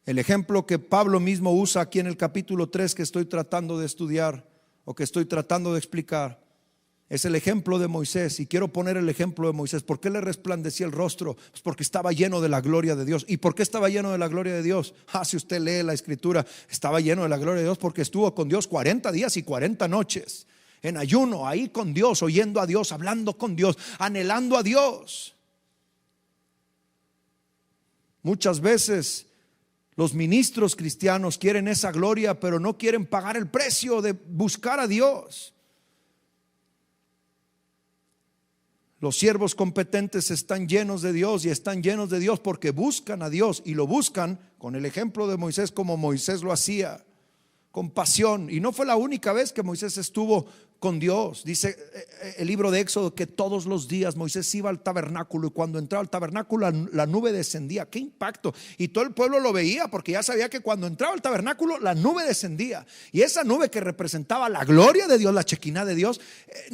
Speaker 4: El ejemplo que Pablo mismo usa aquí en el capítulo 3 que estoy tratando de estudiar o que estoy tratando de explicar es el ejemplo de Moisés. Y quiero poner el ejemplo de Moisés. ¿Por qué le resplandecía el rostro? Pues porque estaba lleno de la gloria de Dios. ¿Y por qué estaba lleno de la gloria de Dios? Si usted lee la escritura, estaba lleno de la gloria de Dios porque estuvo con Dios 40 días y 40 noches en ayuno, ahí con Dios, oyendo a Dios, hablando con Dios, anhelando a Dios. Muchas veces los ministros cristianos quieren esa gloria, pero no quieren pagar el precio de buscar a Dios. Los siervos competentes están llenos de Dios y están llenos de Dios porque buscan a Dios y lo buscan con el ejemplo de Moisés, como Moisés lo hacía, con pasión. Y no fue la única vez que Moisés estuvo con Dios. Dice el libro de Éxodo que todos los días Moisés iba al tabernáculo y cuando entraba al tabernáculo la nube descendía. ¡Qué impacto! Y todo el pueblo lo veía porque ya sabía que cuando entraba al tabernáculo la nube descendía. Y esa nube que representaba la gloria de Dios, la chequina de Dios,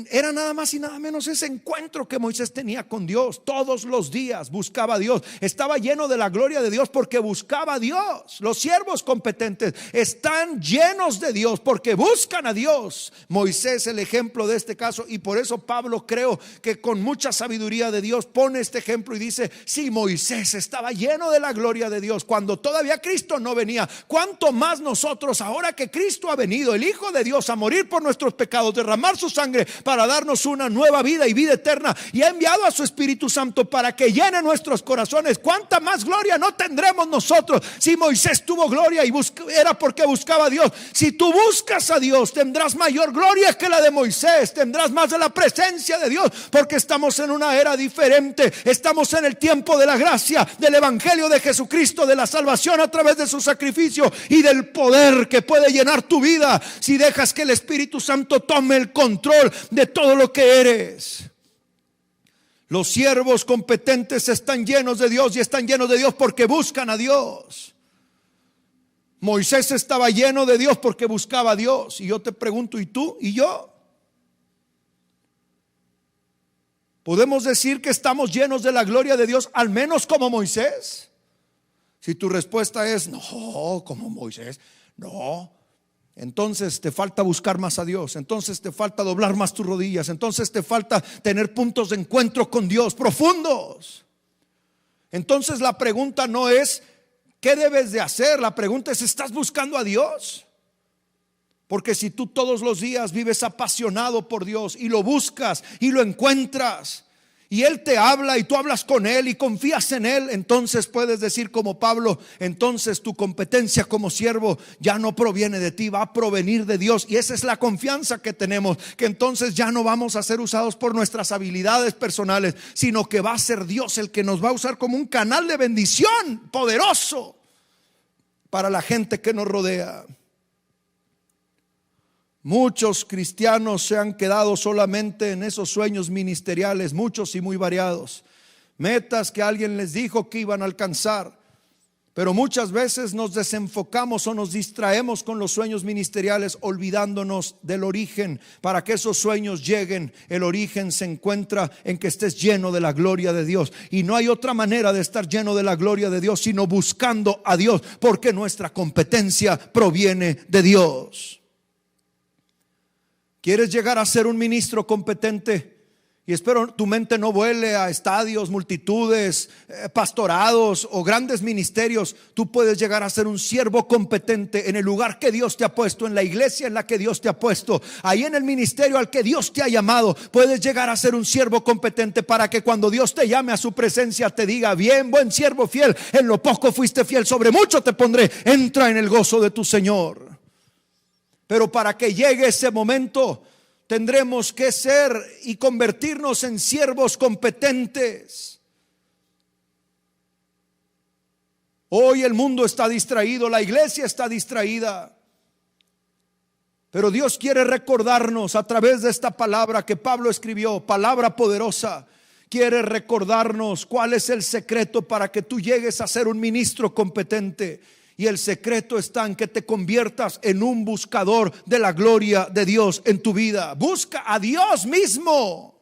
Speaker 4: era nada más y nada menos ese encuentro que Moisés tenía con Dios. Todos los días buscaba a Dios. Estaba lleno de la gloria de Dios porque buscaba a Dios. Los siervos competentes están llenos de Dios porque buscan a Dios. Moisés el ejemplo de este caso, y por eso Pablo creo que con mucha sabiduría de Dios pone este ejemplo y dice: si Moisés estaba lleno de la gloria de Dios cuando todavía Cristo no venía, ¿cuánto más nosotros ahora que Cristo ha venido, el Hijo de Dios, a morir por nuestros pecados, derramar su sangre para darnos una nueva vida y vida eterna, y ha enviado a su Espíritu Santo para que llene nuestros corazones? ¿Cuánta más gloria no tendremos nosotros? Si Moisés tuvo gloria y era porque buscaba a Dios, si tú buscas a Dios tendrás mayor gloria que la de Moisés, tendrás más de la presencia de Dios, porque estamos en una era diferente. Estamos en el tiempo de la gracia, del evangelio de Jesucristo, de la salvación a través de su sacrificio y del poder que puede llenar tu vida si dejas que el Espíritu Santo tome el control de todo lo que eres. Los siervos competentes están llenos de Dios y están llenos de Dios porque buscan a Dios. Moisés estaba lleno de Dios porque buscaba a Dios. Y yo te pregunto, ¿y tú y yo? ¿Podemos decir que estamos llenos de la gloria de Dios al menos como Moisés? Si tu respuesta es no, como Moisés, no, entonces te falta buscar más a Dios, entonces te falta doblar más tus rodillas, entonces te falta tener puntos de encuentro con Dios profundos. Entonces la pregunta no es ¿qué debes de hacer? La pregunta es: ¿estás buscando a Dios? Porque si tú todos los días vives apasionado por Dios y lo buscas y lo encuentras y Él te habla y tú hablas con Él y confías en Él, entonces puedes decir como Pablo: entonces tu competencia como siervo ya no proviene de ti, va a provenir de Dios. Y esa es la confianza que tenemos, que entonces ya no vamos a ser usados por nuestras habilidades personales, sino que va a ser Dios el que nos va a usar como un canal de bendición poderoso para la gente que nos rodea. Muchos cristianos se han quedado solamente en esos sueños ministeriales, muchos y muy variados, metas que alguien les dijo que iban a alcanzar, Pero muchas veces nos desenfocamos o nos distraemos con los sueños ministeriales, olvidándonos del origen. Para que esos sueños lleguen, el origen se encuentra en que estés lleno de la gloria de Dios. Y no hay otra manera de estar lleno de la gloria de Dios sino buscando a Dios, porque nuestra competencia proviene de Dios. ¿Quieres llegar a ser un ministro competente? Y espero tu mente no vuele a estadios, multitudes, pastorados o grandes ministerios. Tú puedes llegar a ser un siervo competente en el lugar que Dios te ha puesto, en la iglesia en la que Dios te ha puesto, ahí en el ministerio al que Dios te ha llamado. Puedes llegar a ser un siervo competente para que cuando Dios te llame a su presencia te diga: bien, buen siervo fiel, en lo poco fuiste fiel, sobre mucho te pondré, entra en el gozo de tu Señor. Pero para que llegue ese momento, tendremos que ser y convertirnos en siervos competentes. Hoy el mundo está distraído, la iglesia está distraída. Pero Dios quiere recordarnos a través de esta palabra que Pablo escribió, palabra poderosa. Quiere recordarnos cuál es el secreto para que tú llegues a ser un ministro competente. Y el secreto está en que te conviertas en un buscador de la gloria de Dios en tu vida. Busca a Dios mismo.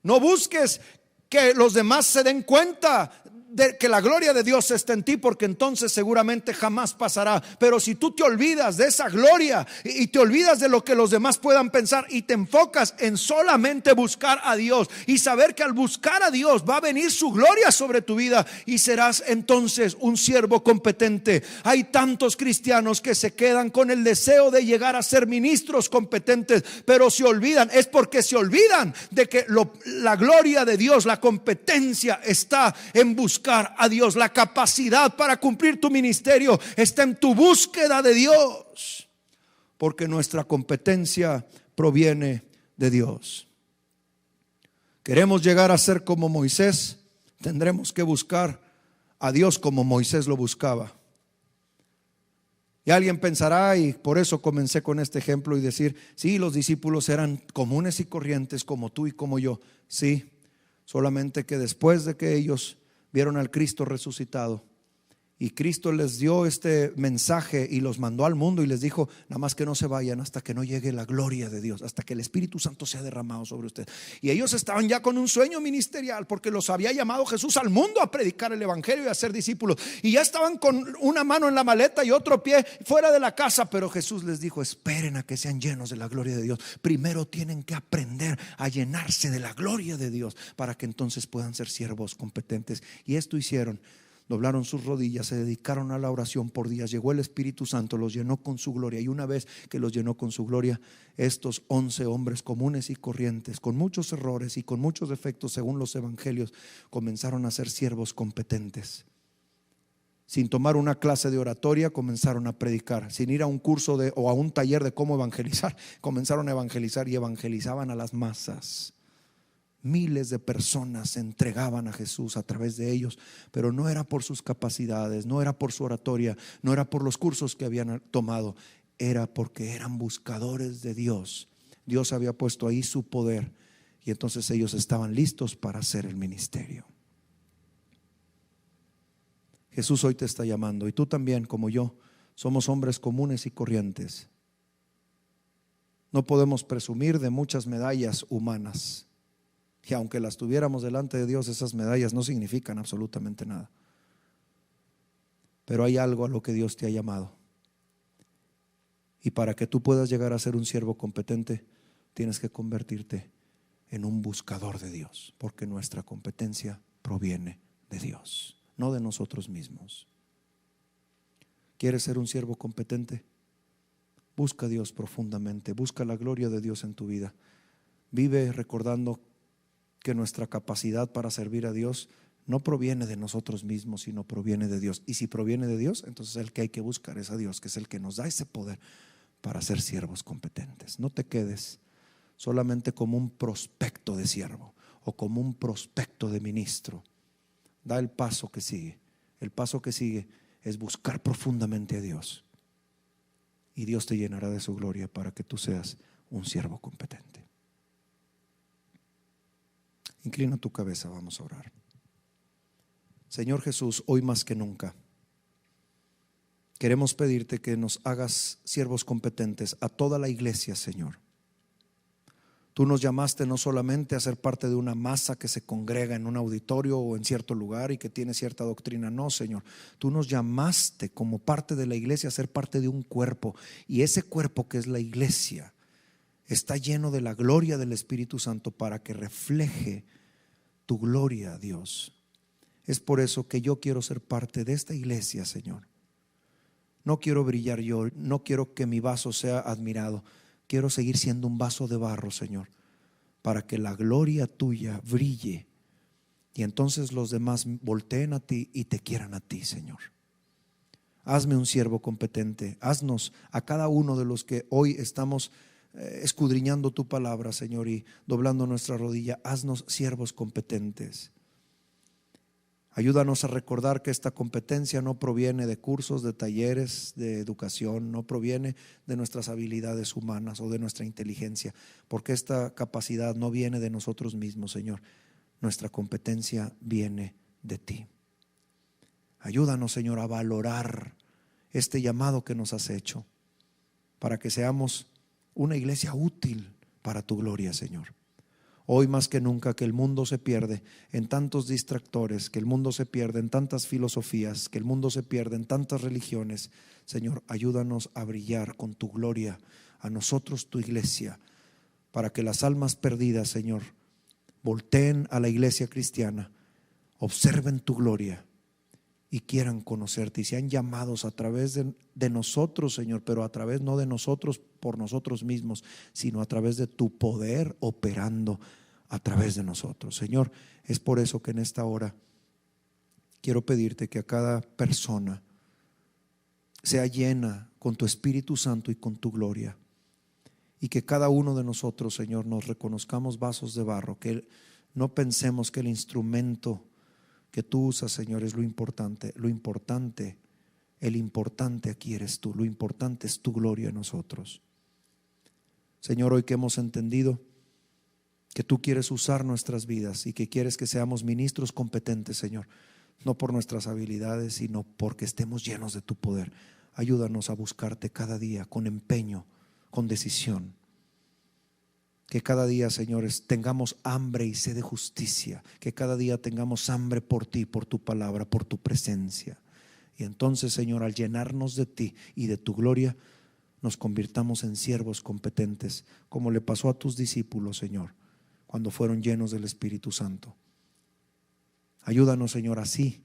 Speaker 4: No busques que los demás se den cuenta de que la gloria de Dios está en ti, porque entonces seguramente jamás pasará. Pero si tú te olvidas de esa gloria y te olvidas de lo que los demás puedan pensar y te enfocas en solamente buscar a Dios y saber que al buscar a Dios va a venir su gloria sobre tu vida, y serás entonces un siervo competente. Hay tantos cristianos que se quedan con el deseo de llegar a ser ministros competentes, pero se olvidan. Es porque se olvidan de que la gloria de Dios, la competencia está en buscar a Dios. La capacidad para cumplir tu ministerio está en tu búsqueda de Dios, porque nuestra competencia proviene de Dios. Queremos llegar a ser como Moisés, tendremos que buscar a Dios como Moisés lo buscaba. Y alguien pensará, y por eso comencé con este ejemplo y decir: sí, los discípulos eran comunes y corrientes como tú y como yo. Sí, solamente que después de que ellos vieron al Cristo resucitado y Cristo les dio este mensaje y los mandó al mundo y les dijo: nada más que no se vayan hasta que no llegue la gloria de Dios, hasta que el Espíritu Santo sea derramado sobre ustedes. Y ellos estaban ya con un sueño ministerial, porque los había llamado Jesús al mundo a predicar el evangelio y a ser discípulos, y ya estaban con una mano en la maleta y otro pie fuera de la casa. Pero Jesús les dijo: esperen a que sean llenos de la gloria de Dios. Primero tienen que aprender a llenarse de la gloria de Dios para que entonces puedan ser siervos competentes. Y esto hicieron. Doblaron sus rodillas, se dedicaron a la oración por días. Llegó el Espíritu Santo, los llenó con su gloria. Y una vez que los llenó con su gloria, estos 11 hombres comunes y corrientes, con muchos errores y con muchos defectos según los evangelios, comenzaron a ser siervos competentes. Sin tomar una clase de oratoria, comenzaron a predicar. Sin ir a un curso o a un taller de cómo evangelizar, comenzaron a evangelizar y evangelizaban a las masas. Miles de personas se entregaban a Jesús a través de ellos, pero no era por sus capacidades, no era por su oratoria, no era por los cursos que habían tomado, era porque eran buscadores de Dios. Dios había puesto ahí su poder, y entonces ellos estaban listos para hacer el ministerio. Jesús hoy te está llamando, y tú también, como yo, somos hombres comunes y corrientes. No podemos presumir de muchas medallas humanas. Y aunque las tuviéramos delante de Dios, esas medallas no significan absolutamente nada. Pero hay algo a lo que Dios te ha llamado. Y para que tú puedas llegar a ser un siervo competente, tienes que convertirte en un buscador de Dios, porque nuestra competencia proviene de Dios, no de nosotros mismos. ¿Quieres ser un siervo competente? Busca a Dios profundamente, busca la gloria de Dios en tu vida. Vive recordando que nuestra capacidad para servir a Dios no proviene de nosotros mismos, sino proviene de Dios. Y si proviene de Dios, entonces el que hay que buscar es a Dios, que es el que nos da ese poder para ser siervos competentes. No te quedes solamente como un prospecto de siervo o como un prospecto de ministro. Da el paso que sigue. El paso que sigue es buscar profundamente a Dios, y Dios te llenará de su gloria para que tú seas un siervo competente. Inclina tu cabeza, vamos a orar. Señor Jesús, hoy más que nunca queremos pedirte que nos hagas siervos competentes a toda la iglesia, Señor. Tú nos llamaste no solamente a ser parte de una masa que se congrega en un auditorio o en cierto lugar y que tiene cierta doctrina, no, Señor. Tú nos llamaste como parte de la iglesia a ser parte de un cuerpo, y ese cuerpo que es la iglesia está lleno de la gloria del Espíritu Santo para que refleje tu gloria, Dios. Es por eso que yo quiero ser parte de esta iglesia, Señor. No quiero brillar yo, no quiero que mi vaso sea admirado. Quiero seguir siendo un vaso de barro, Señor, para que la gloria tuya brille y entonces los demás volteen a ti y te quieran a ti, Señor. Hazme un siervo competente. Haznos a cada uno de los que hoy estamos escudriñando tu palabra, Señor, y doblando nuestra rodilla. Haznos siervos competentes. Ayúdanos a recordar que esta competencia no proviene de cursos, de talleres, de educación, no proviene de nuestras habilidades humanas o de nuestra inteligencia, porque esta capacidad no viene de nosotros mismos, Señor. Nuestra competencia viene de ti. Ayúdanos, Señor, a valorar este llamado que nos has hecho, para que seamos una iglesia útil para tu gloria, Señor. Hoy más que nunca, que el mundo se pierde en tantos distractores, que el mundo se pierde en tantas filosofías, que el mundo se pierde en tantas religiones. Señor, ayúdanos a brillar con tu gloria, a nosotros tu iglesia, para que las almas perdidas, Señor, volteen a la iglesia cristiana, observen tu gloria y quieran conocerte y sean llamados a través de nosotros, Señor, pero a través no de nosotros por nosotros mismos, sino a través de tu poder operando a través de nosotros. Señor, es por eso que en esta hora quiero pedirte que a cada persona sea llena con tu Espíritu Santo y con tu gloria, y que cada uno de nosotros, Señor, nos reconozcamos vasos de barro, que no pensemos que el instrumento que tú usas, Señor, es lo importante. El importante aquí eres tú. Lo importante es tu gloria en nosotros. Señor, hoy que hemos entendido que tú quieres usar nuestras vidas y que quieres que seamos ministros competentes, Señor, no por nuestras habilidades, sino porque estemos llenos de tu poder. Ayúdanos a buscarte cada día con empeño, con decisión. Que cada día, señores, tengamos hambre y sed de justicia. Que cada día tengamos hambre por ti, por tu palabra, por tu presencia. Y entonces, Señor, al llenarnos de ti y de tu gloria, nos convirtamos en siervos competentes, como le pasó a tus discípulos, Señor, cuando fueron llenos del Espíritu Santo. Ayúdanos, Señor, así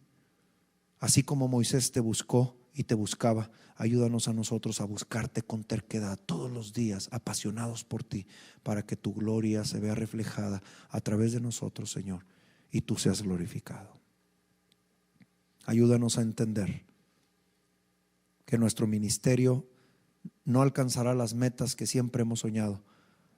Speaker 4: como Moisés te buscó y te buscaba, ayúdanos a nosotros a buscarte con terquedad todos los días, apasionados por ti, para que tu gloria se vea reflejada a través de nosotros, Señor, y tú seas glorificado. Ayúdanos a entender que nuestro ministerio no alcanzará las metas que siempre hemos soñado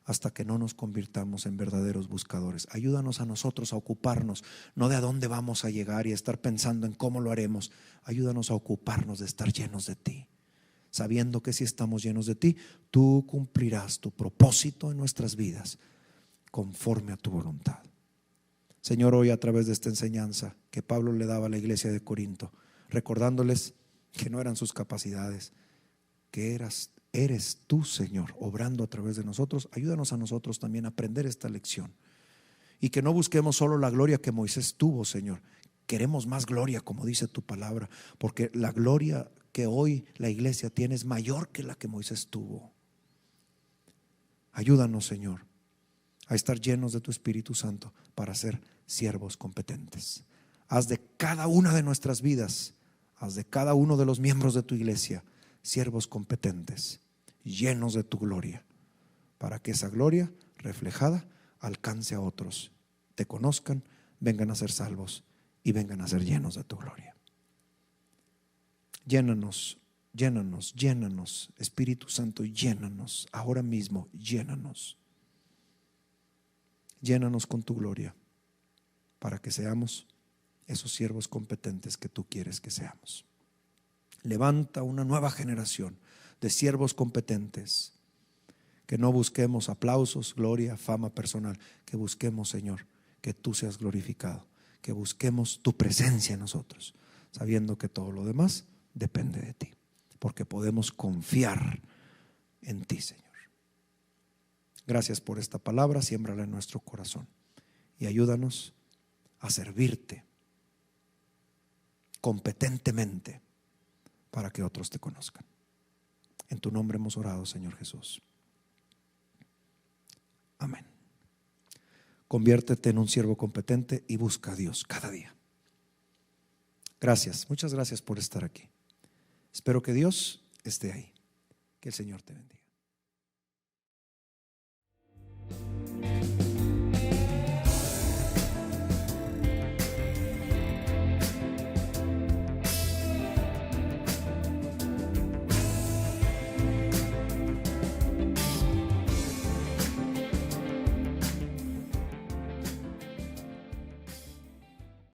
Speaker 4: hasta que no nos convirtamos en verdaderos buscadores. Ayúdanos a nosotros a ocuparnos, no de a dónde vamos a llegar y estar pensando en cómo lo haremos. Ayúdanos a ocuparnos de estar llenos de ti, sabiendo que si estamos llenos de ti, tú cumplirás tu propósito en nuestras vidas conforme a tu voluntad. Señor, hoy a través de esta enseñanza que Pablo le daba a la iglesia de Corinto, recordándoles que no eran sus capacidades, que eres tú, Señor, obrando a través de nosotros. Ayúdanos a nosotros también a aprender esta lección, y que no busquemos solo la gloria que Moisés tuvo, Señor. Queremos más gloria, como dice tu palabra, porque la gloria que hoy la iglesia tiene es mayor que la que Moisés tuvo. Ayúdanos, Señor, a estar llenos de tu Espíritu Santo para ser siervos competentes. Haz de cada una de nuestras vidas, haz de cada uno de los miembros de tu iglesia siervos competentes, llenos de tu gloria, para que esa gloria reflejada alcance a otros, te conozcan, vengan a ser salvos y vengan a ser llenos de tu gloria. Llénanos, llénanos, llénanos, Espíritu Santo, llénanos ahora mismo, llénanos. Llénanos con tu gloria para que seamos esos siervos competentes que tú quieres que seamos. Levanta una nueva generación de siervos competentes, que no busquemos aplausos, gloria, fama personal, que busquemos, Señor, que tú seas glorificado, que busquemos tu presencia en nosotros, sabiendo que todo lo demás depende de ti, porque podemos confiar en ti, Señor. Gracias por esta palabra, siémbrala en nuestro corazón y ayúdanos a servirte competentemente para que otros te conozcan. En tu nombre hemos orado, Señor Jesús. Amén. Conviértete en un siervo competente y busca a Dios cada día. Gracias, muchas gracias por estar aquí. Espero que Dios esté ahí. Que el Señor te bendiga.